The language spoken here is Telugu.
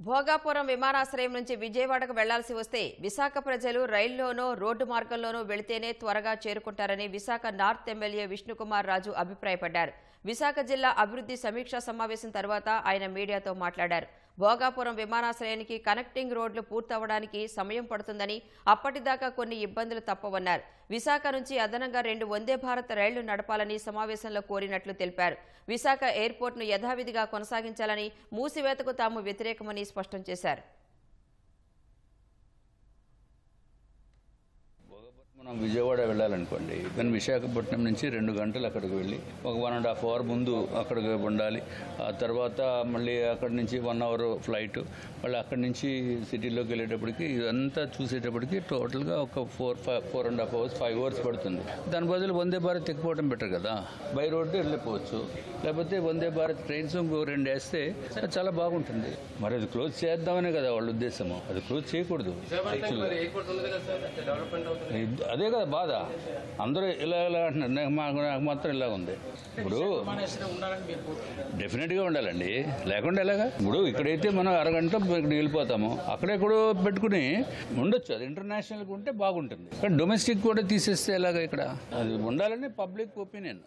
భోగాపురం విమానాశ్రయం నుంచి విజయవాడకు వెళ్లాల్సి వస్తే విశాఖ ప్రజలు రైల్లోనో రోడ్డు మార్గంలోనో వెళితేనే త్వరగా చేరుకుంటారని విశాఖ నార్త్ ఎమ్మెల్యే విష్ణుకుమార్ రాజు అభిప్రాయపడ్డారు. విశాఖ జిల్లా అభివృద్ధి సమీక్షా సమావేశం తర్వాత ఆయన మీడియాతో మాట్లాడారు. భోగాపురం విమానాశ్రయానికి కనెక్టింగ్ రోడ్లు పూర్తవడానికి సమయం పడుతుందని, అప్పటిదాకా కొన్ని ఇబ్బందులు తప్పవన్నారు. విశాఖ నుంచి అదనంగా 2 వందే భారత్ రైళ్లు నడపాలని సమావేశంలో కోరినట్లు తెలిపారు. విశాఖ ఎయిర్పోర్టును యథావిధిగా కొనసాగించాలని, మూసివేతకు తాము వ్యతిరేకమని స్పష్టం చేశారు. మనం విజయవాడ వెళ్ళాలనుకోండి, కానీ విశాఖపట్నం నుంచి 2 గంటలు అక్కడికి వెళ్ళి ఒక 1.5 అవర్ ముందు అక్కడికి ఉండాలి. ఆ తర్వాత మళ్ళీ అక్కడి నుంచి 1 అవర్ ఫ్లైట్, మళ్ళీ అక్కడి నుంచి సిటీలోకి వెళ్ళేటప్పటికి ఇదంతా చూసేటప్పటికి టోటల్గా ఒక 4.5 అవర్స్ 5 అవర్స్ పడుతుంది. దాని బదులు వందే భారత్ ఎక్కిపోవడం బెటర్ కదా. బై రోడ్డు వెళ్ళిపోవచ్చు, లేకపోతే వందే భారత్ ట్రైన్స్ 2 వేస్తే చాలా బాగుంటుంది. మరి అది క్లోజ్ చేద్దామనే కదా వాళ్ళ ఉద్దేశము. అది క్లోజ్ చేయకూడదు. అదే కదా బాధ. అందరూ ఇలా అంటున్నారు, నాకు మాత్రం ఇలా ఉంది. ఇప్పుడు డెఫినెట్గా ఉండాలండి, లేకుండా ఎలాగా. ఇప్పుడు ఇక్కడైతే మనం అరగంట ఇక్కడ వెళ్ళిపోతాము, అక్కడెక్కడో పెట్టుకుని ఉండొచ్చు. అది ఇంటర్నేషనల్గా ఉంటే బాగుంటుంది, కానీ డొమెస్టిక్ కూడా తీసేస్తే ఎలాగా. ఇక్కడ అది ఉండాలని పబ్లిక్ ఒపీనియన్.